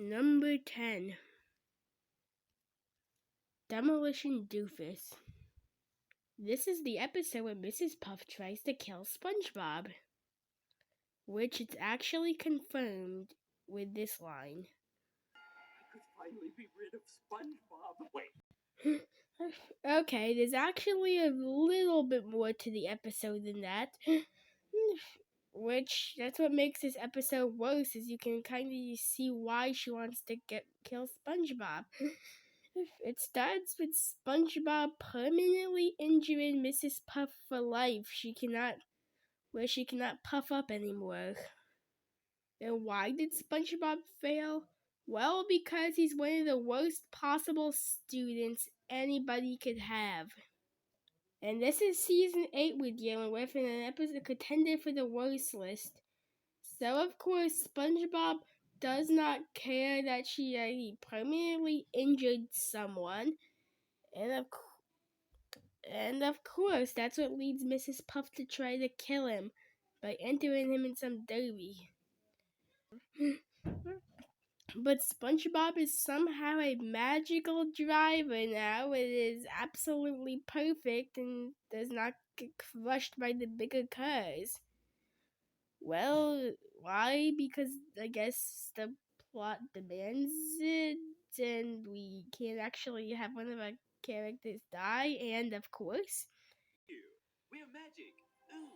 Number 10. Demolition Doofus. This is the episode where Mrs. Puff tries to kill SpongeBob, which is actually confirmed with this line. I could finally be rid of SpongeBob. Wait. Okay, there's actually a little bit more to the episode than that. Which, that's what makes this episode worse, is you can kind of see why she wants to kill SpongeBob. It starts with SpongeBob permanently injuring Mrs. Puff for life. She cannot puff up anymore. And why did SpongeBob fail? Well, because he's one of the worst possible students anybody could have. And this is season 8 we're dealing with, and an episode contender for the worst list. So of course, SpongeBob does not care that he permanently injured someone, and of course, that's what leads Mrs. Puff to try to kill him by entering him in some derby. But SpongeBob is somehow a magical driver now. It is absolutely perfect and does not get crushed by the bigger cars. Well, why? Because I guess the plot demands it, and we can't actually have one of our characters die, and of course... We have magic! Ooh!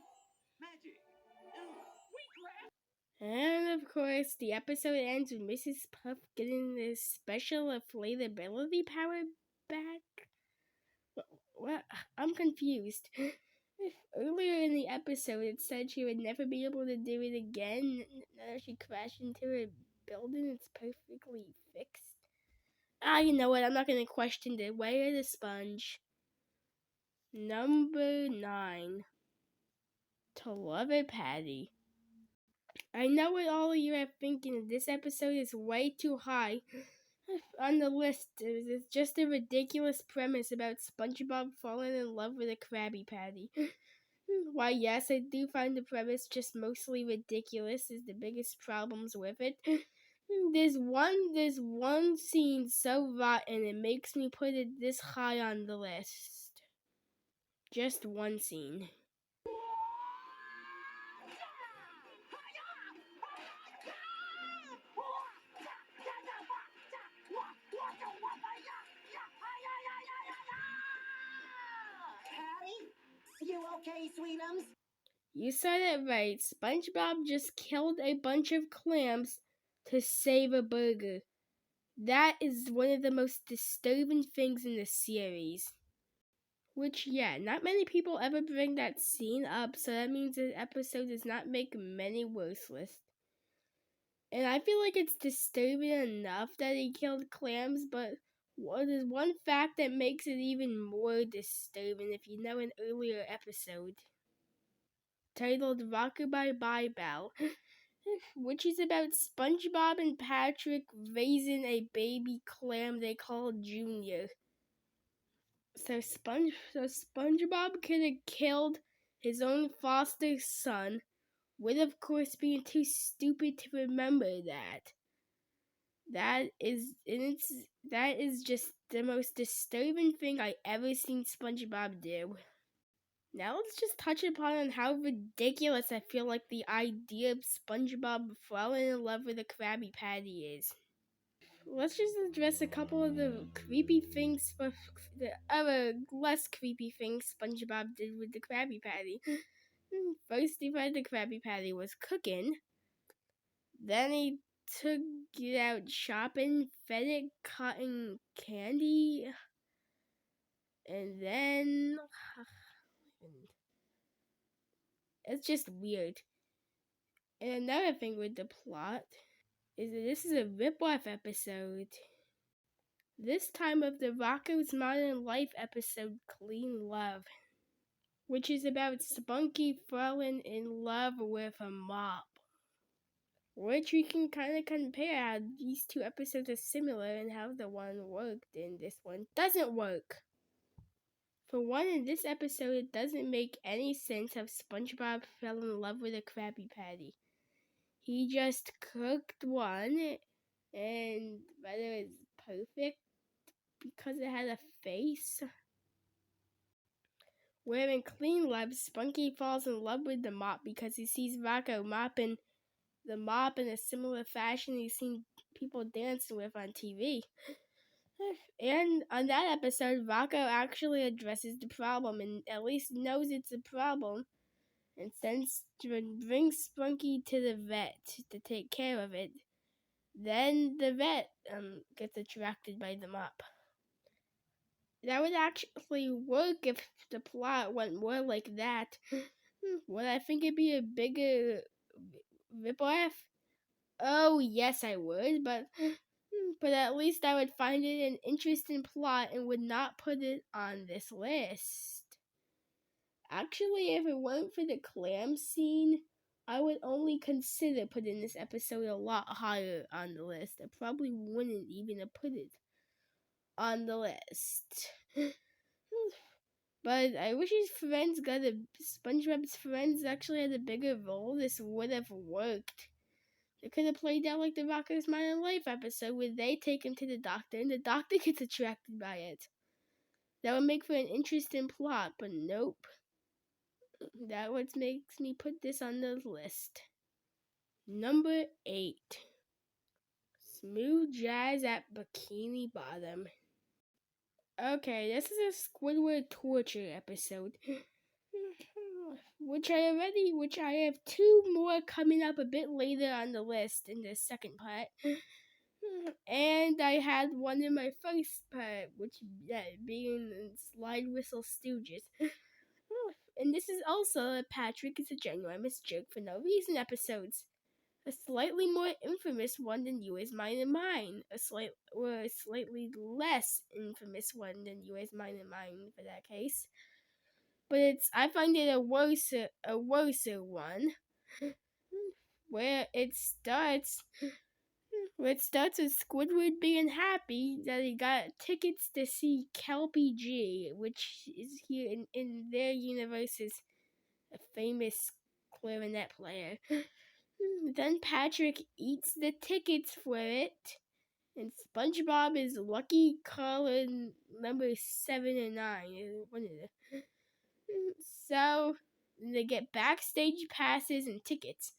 Magic! Ooh! And of course, the episode ends with Mrs. Puff getting this special inflatability power back. What? I'm confused. Earlier in the episode, it said she would never be able to do it again. Now she crashed into a building. It's perfectly fixed. You know what? I'm not going to question the way of the sponge. Number 9. To love a Patty. I know what all of you are thinking. This episode is way too high on the list. It's just a ridiculous premise about SpongeBob falling in love with a Krabby Patty. Why, yes, I do find the premise just mostly ridiculous is the biggest problems with it. There's one scene so rotten it makes me put it this high on the list. Just one scene. You okay, sweetums? You said it right. SpongeBob just killed a bunch of clams to save a burger. That is one of the most disturbing things in the series. Which, yeah, not many people ever bring that scene up, so that means the episode does not make many worse lists. And I feel like it's disturbing enough that he killed clams, but there's one fact that makes it even more disturbing if you know an earlier episode titled Rockabye Bye Bell, which is about SpongeBob and Patrick raising a baby clam they call Junior. So SpongeBob could have killed his own foster son, with of course being too stupid to remember that. That is just the most disturbing thing I ever seen SpongeBob do. Now let's just touch upon how ridiculous I feel like the idea of SpongeBob falling in love with a Krabby Patty is. Let's just address a couple of the creepy things, the other less creepy things SpongeBob did with the Krabby Patty. First, he found the Krabby Patty was cooking. Then he took it out shopping, fed it cotton candy, and then... It's just weird. And another thing with the plot is that this is a rip-off episode. This time of the Rocko's Modern Life episode, Clean Love, which is about Spunky falling in love with a mop. Which we can kind of compare how these two episodes are similar and how the one worked and this one doesn't work. For one, in this episode, it doesn't make any sense how SpongeBob fell in love with a Krabby Patty. He just cooked one, and sweater is perfect because it had a face. Wearing clean gloves, Spunky falls in love with the mop because he sees Rocco mopping the mop in a similar fashion he's seen people dancing with on TV. And on that episode, Rocco actually addresses the problem and at least knows it's a problem and brings Spunky to the vet to take care of it. Then the vet gets attracted by the mop. That would actually work if the plot went more like that. Would I think it'd be a bigger ripoff? Oh, yes, I would, but at least I would find it an interesting plot and would not put it on this list. Actually, if it weren't for the clam scene, I would only consider putting this episode a lot higher on the list. I probably wouldn't even have put it on the list. But I wish SpongeBob's friends actually had a bigger role. This would have worked. They could have played out like the Rocko's Modern Life episode where they take him to the doctor and the doctor gets attracted by it. That would make for an interesting plot, but nope. That what makes me put this on the list. Number 8. Smooth Jazz at Bikini Bottom. Okay, this is a Squidward torture episode. Which I have 2 more coming up a bit later on the list in the second part. And I had one in my first part, which being Slide Whistle Stooges. And this is also a Patrick is a ginormous jerk for no reason episodes. A slightly more infamous one than You Is Mine and Mine. A slightly less infamous one than You Is Mine and Mine for that case. But I find it a worser one. Where it starts with Squidward being happy that he got tickets to see Kelpie G, which is here in their universe is a famous clarinet player. Then Patrick eats the tickets for it, and SpongeBob is lucky caller number 7 and 9. So they get backstage passes and tickets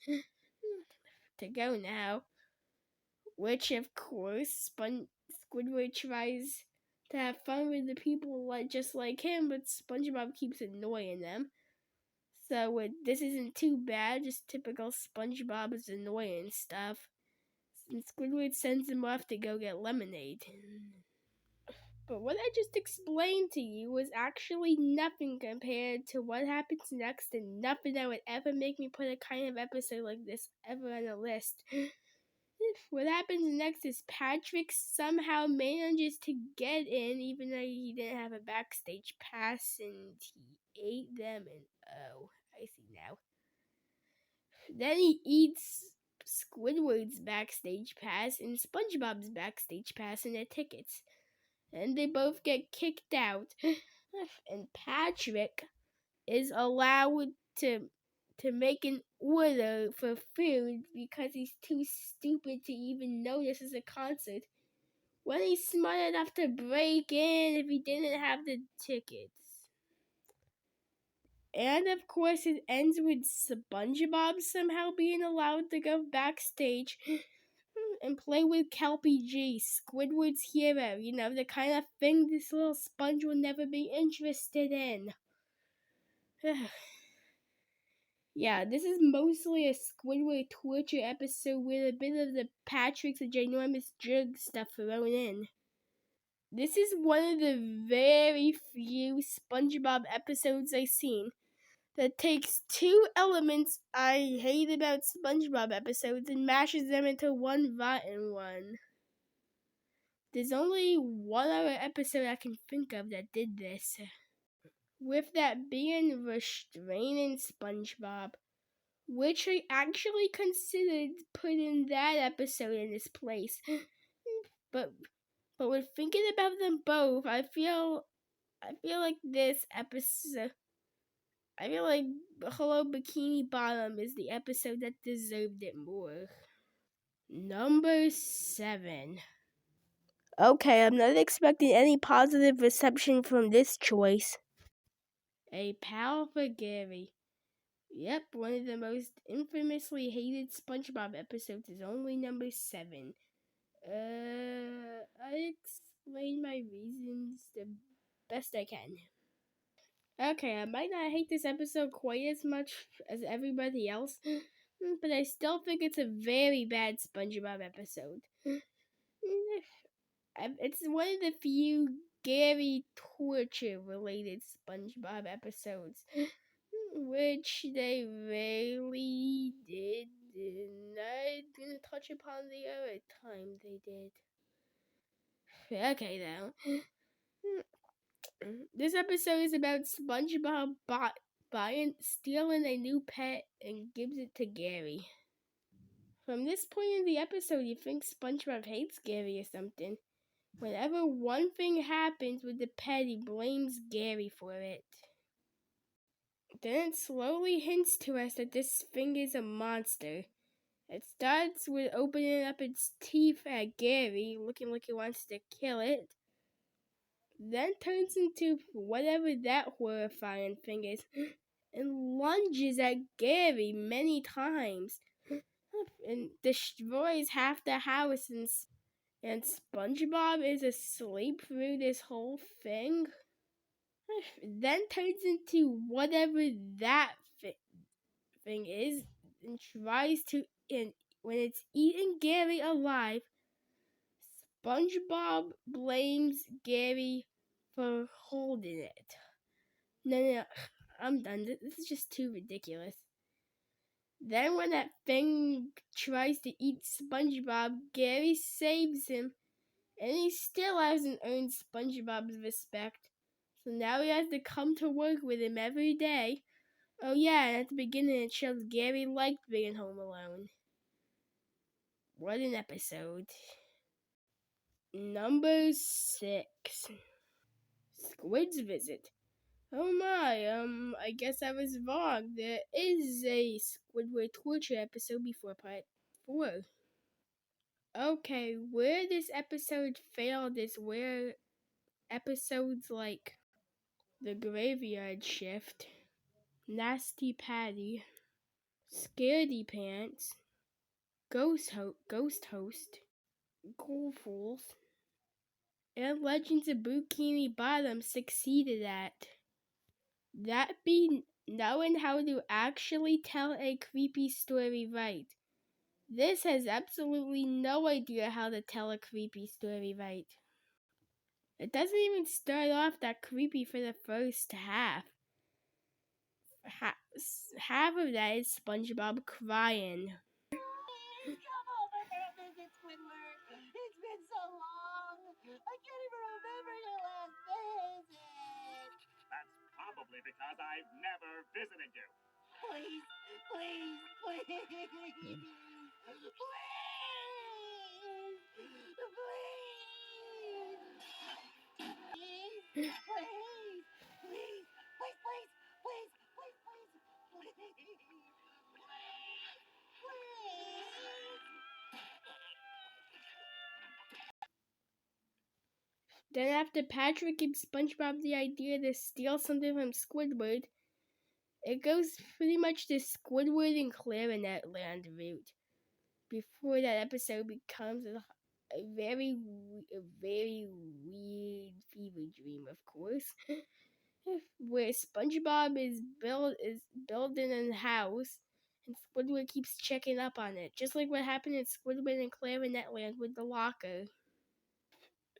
to go now, which of course Squidward tries to have fun with the people just like him, but SpongeBob keeps annoying them. So this isn't too bad, just typical SpongeBob is annoying stuff. And Squidward sends him off to go get lemonade. But what I just explained to you was actually nothing compared to what happens next, and nothing that would ever make me put a kind of episode like this ever on a list. What happens next is Patrick somehow manages to get in, even though he didn't have a backstage pass, and he ate them, and oh, I see now. Then he eats Squidward's backstage pass and SpongeBob's backstage pass and their tickets. And they both get kicked out. And Patrick is allowed to make an order for food because he's too stupid to even know this is a concert. When he's smart enough to break in if he didn't have the tickets. And of course it ends with SpongeBob somehow being allowed to go backstage and play with Kelpie G, Squidward's hero. You know, the kind of thing this little sponge will never be interested in. Yeah, this is mostly a Squidward torture episode with a bit of the Patrick's a ginormous jerk stuff thrown in. This is one of the very few SpongeBob episodes I've seen that takes 2 elements I hate about SpongeBob episodes and mashes them into one rotten one. There's only one other episode I can think of that did this. With that being Restraining SpongeBob, which I actually considered putting that episode in this place. But with thinking about them both, I feel like this episode, I feel like Hello Bikini Bottom is the episode that deserved it more. Number 7. Okay, I'm not expecting any positive reception from this choice. A pal for Gary. Yep, one of the most infamously hated SpongeBob episodes is only number 7. I explain my reasons the best I can. Okay, I might not hate this episode quite as much as everybody else, but I still think it's a very bad SpongeBob episode. It's one of the few Gary torture related SpongeBob episodes, which they rarely did. Not gonna touch upon the other time they did. Okay, though. This episode is about SpongeBob stealing a new pet and gives it to Gary. From this point in the episode, you think SpongeBob hates Gary or something. Whenever one thing happens with the pet, he blames Gary for it. Then it slowly hints to us that this thing is a monster. It starts with opening up its teeth at Gary, looking like it wants to kill it. Then turns into whatever that horrifying thing is and lunges at Gary many times and destroys half the house, and SpongeBob is asleep through this whole thing. Then turns into whatever that thing is and tries to, and when it's eating Gary alive, SpongeBob blames Gary for holding it. No, I'm done. This is just too ridiculous. Then when that thing tries to eat SpongeBob, Gary saves him, and he still hasn't earned SpongeBob's respect. So now he has to come to work with him every day. Oh yeah, and at the beginning it shows Gary liked being home alone. What an episode. Number 6. Squid's Visit. Oh my, I guess I was wrong. There is a Squidward torture episode before part 4. Okay, where this episode failed is where episodes like The Graveyard Shift, Nasty Patty, Scaredy Pants, Ghost Host, Ghoulfuls, and Legends of Bikini Bottom succeeded at. That be knowing how to actually tell a creepy story right. This has absolutely no idea how to tell a creepy story right. It doesn't even start off that creepy for the first half. Half of that is SpongeBob crying. Come over here, visit Squidward. It's been so long. I can't even remember your last visit. That's probably because I've never visited you. Please, please, please. Please. Please. Please. Please. Please. Please. Please. Please. Please. Please. Then after Patrick gives SpongeBob the idea to steal something from Squidward, it goes pretty much the Squidward and Clarinet Land route. Before that episode becomes a very weird fever dream, of course, where SpongeBob is building a house, and Squidward keeps checking up on it, just like what happened in Squidward and Clarinet Land with the locker.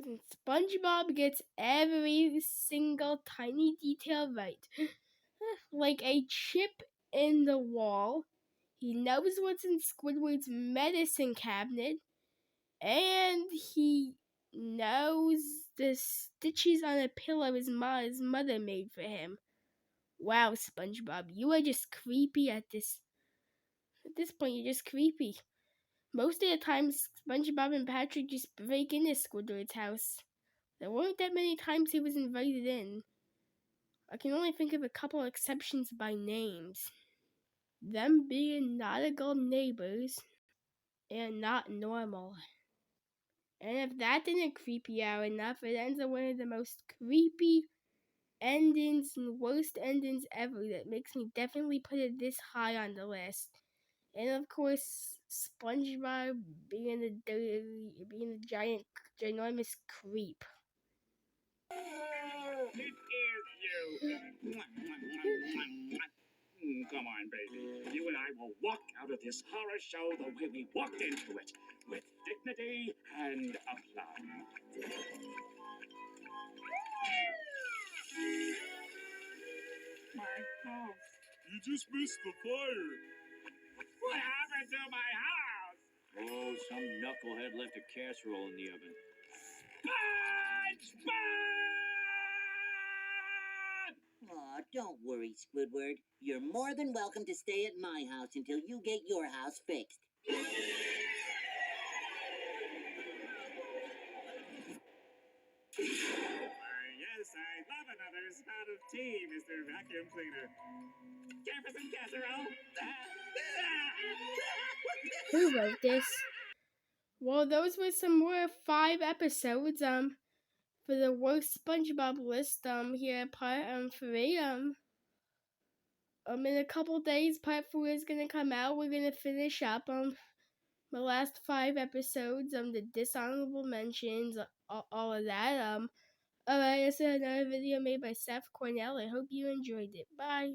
And SpongeBob gets every single tiny detail right, like a chip in the wall. He knows what's in Squidward's medicine cabinet, and he knows the stitches on a pillow his mother made for him. Wow, SpongeBob, you are just creepy at this point. You're just creepy. Most of the time, SpongeBob and Patrick just break into Squidward's house. There weren't that many times he was invited in. I can only think of a couple exceptions by names. Them being nautical neighbors and not normal. And if that didn't creep you out enough, it ends on one of the most creepy endings and worst endings ever that makes me definitely put it this high on the list. And of course, SpongeBob being a giant, ginormous creep. It is you. Come on, baby. You and I will walk out of this horror show the way we walked into it, with dignity and aplomb. My house. You just missed the fire. What happened to my house? Oh, some knucklehead left a casserole in the oven. SpongeBob! Aw, don't worry, Squidward. You're more than welcome to stay at my house until you get your house fixed. Yes, I love another spout of tea, Mr. Vacuum Cleaner. Jefferson casserole. Who wrote this? Well, those were some more 5 episodes. For the worst SpongeBob list. Here at part 3. In a couple days, part 4 is gonna come out. We're gonna finish up the last 5 episodes. The dishonorable mentions, all of that. Alright, this is another video made by Seth Cornell. I hope you enjoyed it. Bye.